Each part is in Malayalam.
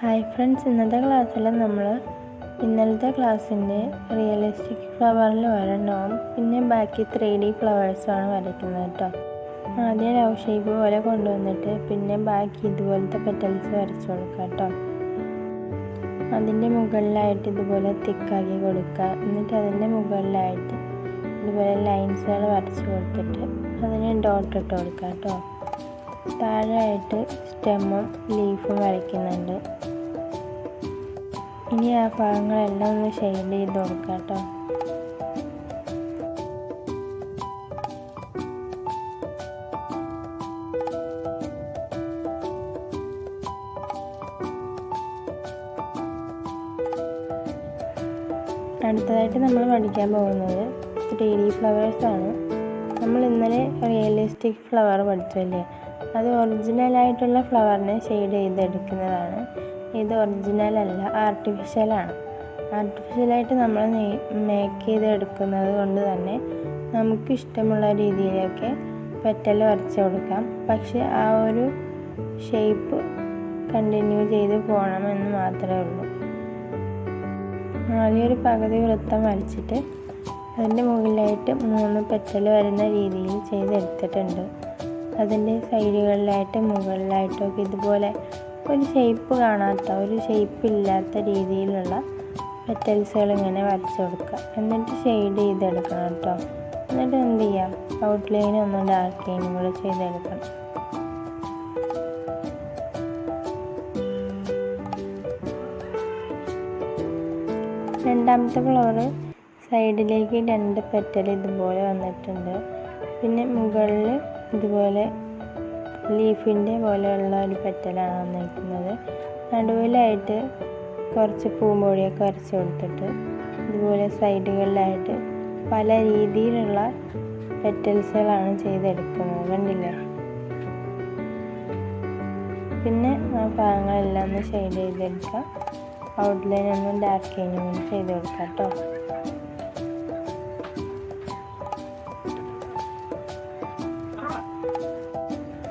ഹായ് ഫ്രണ്ട്സ്, ഇന്നത്തെ ക്ലാസ്സിൽ നമ്മൾ ഇന്നലത്തെ ക്ലാസ്സിൻ്റെ റിയലിസ്റ്റിക് ഫ്ലവറിൽ ഒരെണ്ണവും പിന്നെ ബാക്കി 3D ഫ്ലവേഴ്സുമാണ് വരയ്ക്കുന്നത് കേട്ടോ. ആദ്യം ലവ് ഷേപ്പ് പോലെ കൊണ്ടുവന്നിട്ട് പിന്നെ ബാക്കി ഇതുപോലത്തെ പെറ്റൽസ് വരച്ചു കൊടുക്കുക കേട്ടോ. അതിൻ്റെ മുകളിലായിട്ട് ഇതുപോലെ തിക്കാക്കി കൊടുക്കുക. എന്നിട്ട് അതിൻ്റെ മുകളിലായിട്ട് ഇതുപോലെ ലൈൻസുകൾ വരച്ച് കൊടുത്തിട്ട് അതിന് ഡോട്ട് ഇട്ട് കൊടുക്കുക കേട്ടോ. താഴെയായിട്ട് സ്റ്റെമ്മും ലീഫും വരയ്ക്കുന്നുണ്ട്. ഇനി ആ ഭാഗങ്ങളെല്ലാം ഒന്ന് ഷെയ്ഡ് ചെയ്ത് കൊടുക്കുക കേട്ടോ. അടുത്തതായിട്ട് നമ്മൾ പഠിക്കാൻ പോകുന്നത് 3D ഫ്ലവേഴ്സാണ്. നമ്മൾ ഇന്നലെ റിയലിസ്റ്റിക് ഫ്ലവർ പഠിച്ചല്ലേ, അത് ഒറിജിനലായിട്ടുള്ള ഫ്ലവറിനെ ഷെയ്ഡ് ചെയ്തെടുക്കുന്നതാണ്. ഇത് ഒറിജിനലല്ല, ആർട്ടിഫിഷ്യലാണ്. ആർട്ടിഫിഷ്യലായിട്ട് നമ്മൾ മേക്ക് ചെയ്തെടുക്കുന്നത് കൊണ്ട് തന്നെ നമുക്ക് ഇഷ്ടമുള്ള രീതിയിലൊക്കെ പെറ്റൽ വരച്ച് കൊടുക്കാം. പക്ഷെ ആ ഒരു ഷേപ്പ് കണ്ടിന്യൂ ചെയ്ത് പോകണമെന്ന് മാത്രമേ ഉള്ളൂ. ആദ്യം ഒരു പകുതി വൃത്തം വരച്ചിട്ട് അതിൻ്റെ മുകളിലായിട്ട് 3 പെറ്റൽ വരുന്ന രീതിയിൽ ചെയ്തെടുത്തിട്ടുണ്ട്. അതിൻ്റെ സൈഡുകളിലായിട്ട് മുകളിലായിട്ടൊക്കെ ഇതുപോലെ ഒരു ഷേപ്പ് കാണാത്ത, ഒരു ഷേപ്പ് ഇല്ലാത്ത രീതിയിലുള്ള പെറ്റൽസുകൾ ഇങ്ങനെ വരച്ച് കൊടുക്കുക. എന്നിട്ട് ഷെയ്ഡ് ചെയ്തെടുക്കണം കേട്ടോ. എന്നിട്ട് എന്ത് ചെയ്യാം, ഔട്ട്ലൈനും ഒന്ന് ഡാർക്ക് ലൈനും കൂടെ ചെയ്തെടുക്കണം. രണ്ടാമത്തെ ഫ്ലവർ സൈഡിലേക്ക് 2 പെറ്റൽ ഇതുപോലെ വന്നിട്ടുണ്ട്. പിന്നെ മുകളിൽ ഇതുപോലെ ലീഫിൻ്റെ പോലെയുള്ള ഒരു പെറ്റലാണ് വന്നിരിക്കുന്നത്. നടുവിലായിട്ട് കുറച്ച് പൂമ്പൊടിയൊക്കെ വരച്ച് കൊടുത്തിട്ട് ഇതുപോലെ സൈഡുകളിലായിട്ട് പല രീതിയിലുള്ള പെറ്റൽസുകളാണ് ചെയ്തെടുക്കുന്നത്, കണ്ടില്ലേ. പിന്നെ ആ ഭാഗങ്ങളെല്ലാം ഒന്ന് ഷെയ്ഡ് ചെയ്തെടുക്കാം. ഔട്ട്ലൈൻ ഒന്നും ഡാർക്ക് ലൈനും ചെയ്ത് കൊടുക്കാം കേട്ടോ.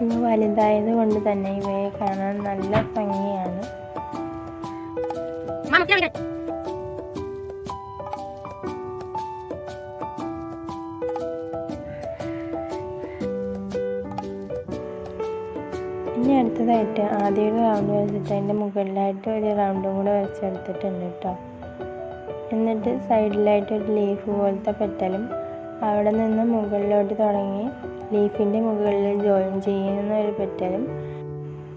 ഇവ വലുതായത് കൊണ്ട് തന്നെ ഇവയെ കാണാൻ നല്ല ഭംഗിയാണ്. ഇനി അടുത്തതായിട്ട് ആദ്യം ഒരു റൗണ്ട് വരച്ചിട്ട് അതിൻ്റെ മുകളിലായിട്ട് ഒരു റൗണ്ടും കൂടെ വരച്ചെടുത്തിട്ടുണ്ട് കേട്ടോ. എന്നിട്ട് സൈഡിലായിട്ട് ഒരു ലീഫ് പോലത്തെ പെറ്റലും അവിടെ നിന്ന് മുകളിലോട്ട് തുടങ്ങി ലീഫിൻ്റെ മുകളിൽ ജോയിൻ ചെയ്യുന്ന ഒരു പെറ്റലും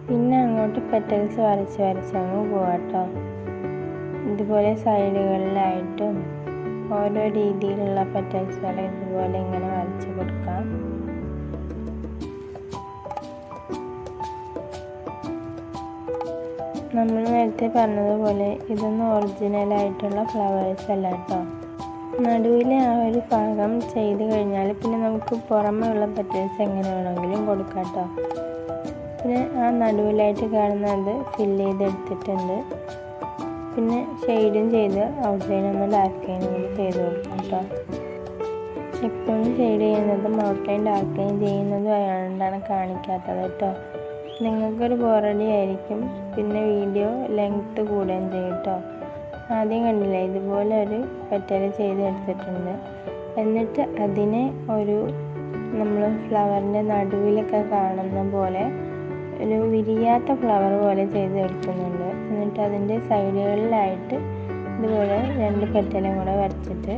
പിന്നെ അങ്ങോട്ട് പെറ്റൽസ് വരച്ച് അങ്ങ് പോവാം കേട്ടോ. ഇതുപോലെ സൈഡുകളിലായിട്ടും ഓരോ രീതിയിലുള്ള പെറ്റൽസുകൾ ഇതുപോലെ ഇങ്ങനെ വരച്ച് കൊടുക്കാം. നമ്മൾ നേരത്തെ പറഞ്ഞതുപോലെ ഇതൊന്നും ഒറിജിനലായിട്ടുള്ള ഫ്ലവേഴ്സ് അല്ല കേട്ടോ. നടുവിലെ ആ ഒരു ഭാഗം ചെയ്ത് കഴിഞ്ഞാൽ പിന്നെ നമുക്ക് പുറമേ ഉള്ള പെറ്റൽസ് എങ്ങനെ വേണമെങ്കിലും കൊടുക്കാം കേട്ടോ. പിന്നെ ആ നടുവിലായിട്ട് കാണുന്നത് ഫില്ല് ചെയ്തെടുത്തിട്ടുണ്ട്. പിന്നെ ഷെയ്ഡും ചെയ്ത് ഔട്ട്ലൈൻ ഒന്ന് ഡാർക്ക് ലൈനും കൂടി ചെയ്ത് കൊടുക്കാം കേട്ടോ. എപ്പോഴും ഷെയ്ഡ് ചെയ്യുന്നതും ഔട്ട്ലൈൻ ഡാർക്ക് ലൈൻ ചെയ്യുന്നതും ആയതുകൊണ്ടാണ് കാണിക്കാത്തത് കേട്ടോ. നിങ്ങൾക്കൊരു ബോറടി ആയിരിക്കും, പിന്നെ വീഡിയോ ലെങ്ത്ത് കൂടുകയും ചെയ്യും കേട്ടോ. ആദ്യം കണ്ടില്ലേ, ഇതുപോലെ ഒരു പെറ്റൽ ചെയ്തെടുത്തിട്ടുണ്ട്. എന്നിട്ട് അതിനെ ഒരു നമ്മൾ ഫ്ലവറിൻ്റെ നടുവിലൊക്കെ കാണുന്ന പോലെ ഒരു വിരിയാത്ത ഫ്ലവർ പോലെ ചെയ്തെടുക്കുന്നുണ്ട്. എന്നിട്ട് അതിൻ്റെ സൈഡുകളിലായിട്ട് ഇതുപോലെ 2 പെറ്റലും കൂടെ വരച്ചിട്ട്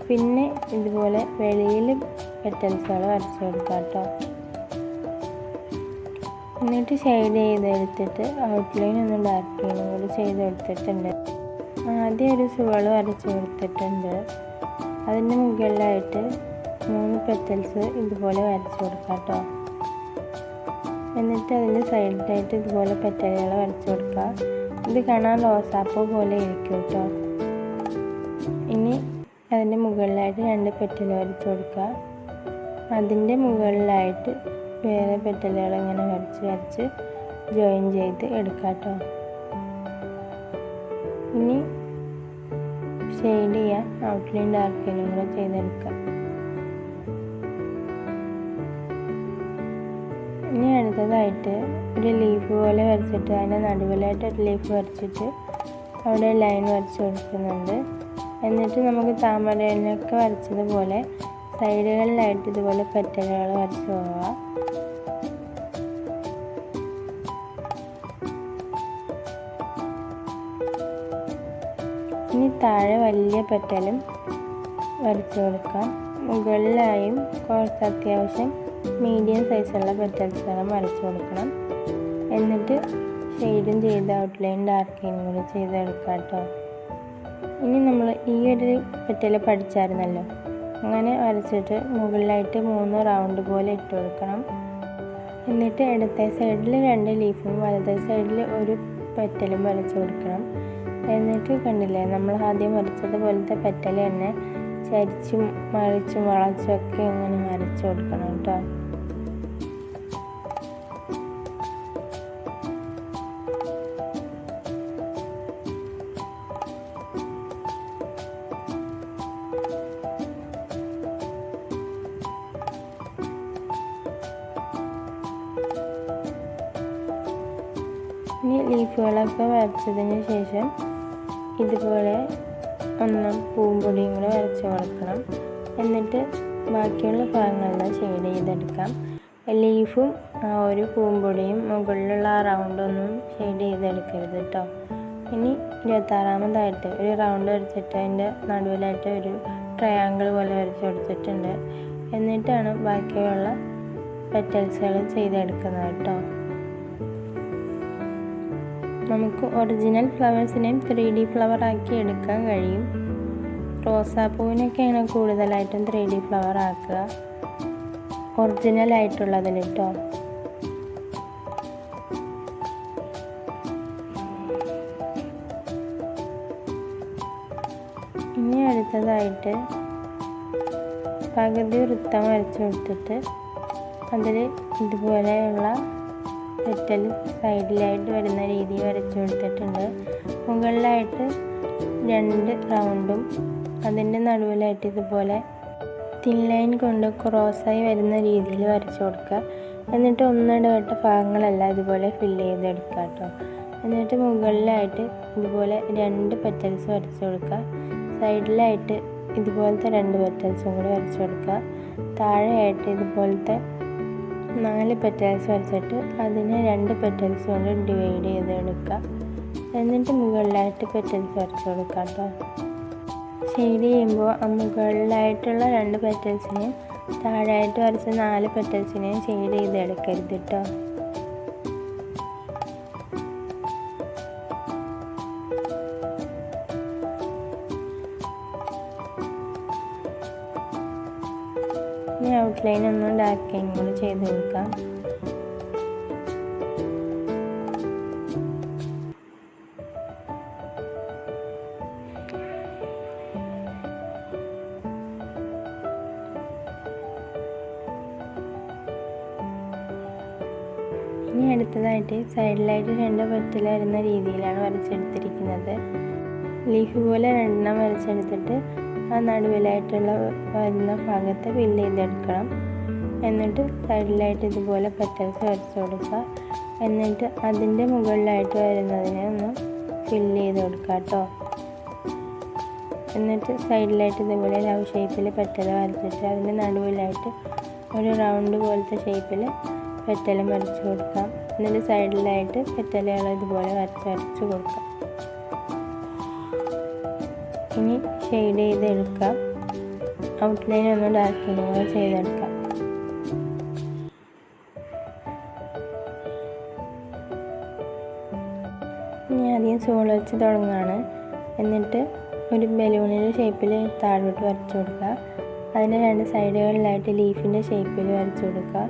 പിന്നെ ഇതുപോലെ വെളിയിൽ പെറ്റൽസുകൾ വരച്ച് കൊടുക്കാം കേട്ടോ. എന്നിട്ട് ഷെയ്ഡ് ചെയ്തെടുത്തിട്ട് ഔട്ട്ലൈൻ ഒന്ന് ഡാർക്ക് ലൈനും കൂടി ചെയ്തെടുത്തിട്ടുണ്ട്. ആദ്യം ഒരു സുവൾ വരച്ച് കൊടുത്തിട്ടുണ്ട്. അതിൻ്റെ മുകളിലായിട്ട് 3 പെറ്റൽസ് ഇതുപോലെ വരച്ച് കൊടുക്കാം കേട്ടോ. എന്നിട്ട് അതിൻ്റെ സൈഡിലായിട്ട് ഇതുപോലെ പെറ്റലുകൾ വരച്ച് കൊടുക്കുക. ഇത് കാണാൻ റോസാപ്പൂ പോലെ ഇരിക്കും കേട്ടോ. ഇനി അതിൻ്റെ മുകളിലായിട്ട് 2 പെറ്റൽ വരച്ച് കൊടുക്കുക. അതിൻ്റെ മുകളിലായിട്ട് വേറെ പെറ്റലുകൾ ഇങ്ങനെ വരച്ച് ജോയിൻ ചെയ്ത് എടുക്കാം കേട്ടോ. ഇനി ഷെയ്ഡ് ചെയ്യാം, ഔട്ട്ലൈൻ ഡാർക്ക് ലൈനും കൂടെ ചെയ്തെടുക്കാം. ഇനി അടുത്ത അടുത്തതായിട്ട് ഒരു ലീഫ് പോലെ വരച്ചിട്ട് അതിൻ്റെ നടുവിലായിട്ട് ഒരു ലീഫ് വരച്ചിട്ട് അവിടെ ലൈൻ വരച്ച് കൊടുക്കുന്നുണ്ട്. എന്നിട്ട് നമുക്ക് താമരയിലൊക്കെ വരച്ചതുപോലെ സൈഡുകളിലായിട്ട് ഇതുപോലെ പെറ്റലുകൾ വരച്ച് പോവുക. ഇനി താഴെ വലിയ പെറ്റലും വരച്ച് കൊടുക്കാം. മുകളിലായും കുറച്ച് അത്യാവശ്യം മീഡിയം സൈസുള്ള പെറ്റൽസുകളും വരച്ച് കൊടുക്കണം. എന്നിട്ട് ഷെയ്ഡും ചെയ്ത് ഔട്ട്ലൈൻ ഡാർക്കിനും കൂടി ചെയ്തെടുക്കാം കേട്ടോ. ഇനി നമ്മൾ ഈ ഒരു പെറ്റൽ പഠിച്ചായിരുന്നല്ലോ, അങ്ങനെ വരച്ചിട്ട് മുകളിലായിട്ട് 3 റൗണ്ട് പോലെ ഇട്ട് കൊടുക്കണം. എന്നിട്ട് ഇടത്തെ സൈഡിൽ 2 ലീഫും വലത്തെ സൈഡിൽ ഒരു പെറ്റലും വരച്ച് കൊടുക്കണം. എന്നിട്ട് കണ്ടില്ലേ, നമ്മൾ ആദ്യം വരച്ചതുപോലത്തെ പെറ്റൽ തന്നെ ചരിച്ചും മറിച്ചും വളച്ചും ഒക്കെ ഇങ്ങനെ വരച്ച് കൊടുക്കണം കേട്ടോ. ഇനി ലീഫുകളൊക്കെ വരച്ചതിന് ശേഷം ഇതുപോലെ പൂമ്പൊടിയും കൂടെ വരച്ച് കൊടുക്കണം. എന്നിട്ട് ബാക്കിയുള്ള ഭാഗങ്ങളെല്ലാം ഷെയ്ഡ് ചെയ്തെടുക്കാം. ലീഫും ആ ഒരു പൂമ്പൊടിയും മുകളിലുള്ള ആ റൗണ്ടൊന്നും ഷെയ്ഡ് ചെയ്തെടുക്കരുത് കേട്ടോ. ഇനി 26ാമതായിട്ട് ഒരു റൗണ്ട് വരച്ചിട്ട് അതിൻ്റെ നടുവിലായിട്ട് ഒരു ട്രയാങ്കിൾ പോലെ വരച്ച് കൊടുത്തിട്ടുണ്ട്. എന്നിട്ടാണ് ബാക്കിയുള്ള പെറ്റൽസുകൾ ചെയ്തെടുക്കുന്നത് കേട്ടോ. നമുക്ക് ഒറിജിനൽ ഫ്ലവേഴ്സിനെയും 3D ഫ്ലവർ ആക്കി എടുക്കാൻ കഴിയും. റോസാപ്പൂവിനൊക്കെയാണ് കൂടുതലായിട്ടും 3D ഫ്ലവർ ആക്കുക, ഒറിജിനൽ ആയിട്ടുള്ളതിൽ കേട്ടോ. ഇനി അടുത്തതായിട്ട് പകുതി വൃത്തം വരച്ച് കൊടുത്തിട്ട് അതിൽ ഇതുപോലെയുള്ള പെറ്റൽ സൈഡിലായിട്ട് വരുന്ന രീതി വരച്ച് കൊടുത്തിട്ടുണ്ട്. മുകളിലായിട്ട് 2 റൗണ്ടും അതിൻ്റെ നടുവിലായിട്ട് ഇതുപോലെ തിൻ ലൈൻ കൊണ്ട് ക്രോസായി വരുന്ന രീതിയിൽ വരച്ച് കൊടുക്കുക. എന്നിട്ട് ഒന്നിടവിട്ട ഭാഗങ്ങളെല്ലാം ഇതുപോലെ ഫില്ല് ചെയ്തെടുക്കുക കേട്ടോ. എന്നിട്ട് മുകളിലായിട്ട് ഇതുപോലെ 2 പെറ്റൽസ് വരച്ച് കൊടുക്കുക. സൈഡിലായിട്ട് ഇതുപോലത്തെ 2 പെറ്റൽസും കൂടി വരച്ച് കൊടുക്കുക. താഴെയായിട്ട് ഇതുപോലത്തെ 4 പെറ്റൽസ് വരച്ചിട്ട് അതിനെ 2 പെറ്റൽസ് കൊണ്ട് ഡിവൈഡ് ചെയ്തെടുക്കുക. എന്നിട്ട് മുകളിലായിട്ട് പെറ്റൽസ് വരച്ച് കൊടുക്കുക കേട്ടോ. ഷെയ്ഡ് ചെയ്യുമ്പോൾ മുകളിലായിട്ടുള്ള 2 പെറ്റൽസിനെയും താഴെയായിട്ട് വരച്ച 4 പെറ്റൽസിനെയും ഷെയ്ഡ് ചെയ്തെടുക്കരുത് കേട്ടോ. ഇനി ഔട്ട്ലൈൻ ഒന്നും ഡാർക്കിങ് കൂടി ചെയ്ത് കൊടുക്കാം. ഇനി അടുത്തതായിട്ട് സൈഡിലായിട്ട് 2 പെറ്റൽ വരുന്ന രീതിയിലാണ് വരച്ചെടുത്തിരിക്കുന്നത്. ലീഫ് പോലെ 2 വരച്ചെടുത്തിട്ട് ആ നടുവിലായിട്ടുള്ള വരുന്ന ഭാഗത്ത് ഫില്ല് ചെയ്തെടുക്കണം. എന്നിട്ട് സൈഡിലായിട്ട് ഇതുപോലെ പെറ്റൽസ് വരച്ച് കൊടുക്കുക. എന്നിട്ട് അതിൻ്റെ മുകളിലായിട്ട് വരുന്നതിനെ ഒന്ന് ഫില്ല് ചെയ്ത് കൊടുക്കുക കേട്ടോ. എന്നിട്ട് സൈഡിലായിട്ട് ഇതുപോലെ ലവ് ഷേപ്പിൽ പെറ്റൽ വരച്ചിട്ട് അതിൻ്റെ നടുവിലായിട്ട് ഒരു റൗണ്ട് പോലത്തെ ഷേപ്പിൽ പെറ്റലും വരച്ച് കൊടുക്കാം. എന്നിട്ട് സൈഡിലായിട്ട് പെറ്റലുകൾ ഇതുപോലെ വരച്ച് കൊടുക്കാം. ഇനി ഷെയ്ഡ് ചെയ്തെടുക്കാം. ഔട്ട്ലൈൻ ഒന്ന് ഡാർക്കിനും കൂടെ ചെയ്തെടുക്കാം. ഇനി ആദ്യം സോൾ വെച്ച് തുടങ്ങുകയാണ്. എന്നിട്ട് ഒരു ബലൂണിൻ്റെ ഷേപ്പിൽ താഴോട്ട് വരച്ച് കൊടുക്കുക. അതിൻ്റെ 2 സൈഡുകളിലായിട്ട് ലീഫിൻ്റെ ഷേപ്പിൽ വരച്ച് കൊടുക്കുക.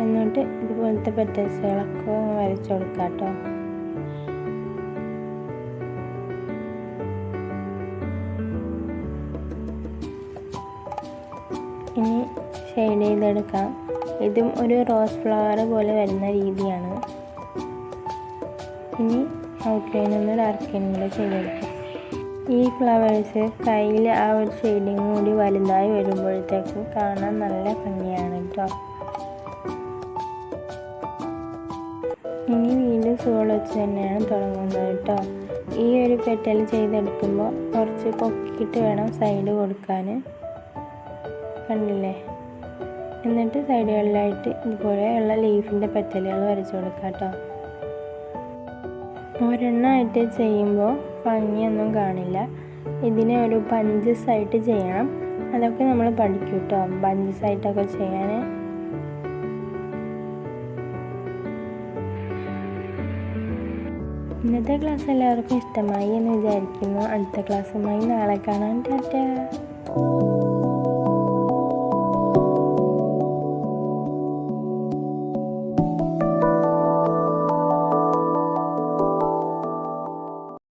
എന്നിട്ട് ഇതുപോലത്തെ പെറ്റൽസുകളൊക്കെ വരച്ച് കൊടുക്കുക കേട്ടോ. ഇനി ഷെയ്ഡ് ചെയ്തെടുക്കാം. ഇതും ഒരു റോസ് ഫ്ലവർ പോലെ വരുന്ന രീതിയാണ്. ഇനി ഔട്ട്ലൈൻ ഒന്ന് ഡാർക്കിനും കൂടെ ചെയ്തെടുക്കാം. ഈ ഫ്ലവേഴ്സ് കയ്യിൽ ആ ഒരു ഷെയ്ഡിങ് കൂടി വലുതായി വരുമ്പോഴത്തേക്കും കാണാൻ നല്ല ഭംഗിയാണ് കേട്ടോ. ഇനി വീണ്ടും സൂൾ വെച്ച് തന്നെയാണ് തുടങ്ങുന്നത് കേട്ടോ. ഈ ഒരു പെറ്റൽ ചെയ്തെടുക്കുമ്പോൾ കുറച്ച് പൊക്കിയിട്ട് വേണം സൈഡ് കൊടുക്കാൻ, കണ്ടില്ലേ? എന്നിട്ട് സൈഡുകളിലായിട്ട് ഇതുപോലെയുള്ള ലീഫിൻ്റെ പെറ്റലുകൾ വരച്ച് കൊടുക്കാം കേട്ടോ. ഒരെണ്ണമായിട്ട് ചെയ്യുമ്പോൾ ഭംഗിയൊന്നും കാണില്ല. ഇതിനെ ഒരു ബഞ്ചസ് ആയിട്ട് ചെയ്യണം. അതൊക്കെ നമ്മൾ പഠിക്കും കേട്ടോ, ബഞ്ചസ് ആയിട്ടൊക്കെ ചെയ്യാൻ. ഇന്നത്തെ ക്ലാസ് എല്ലാവർക്കും ഇഷ്ടമായി എന്ന് വിചാരിക്കുന്നു. അടുത്ത ക്ലാസ്സുമായി നാളെ കാണാം. ടാറ്റാ.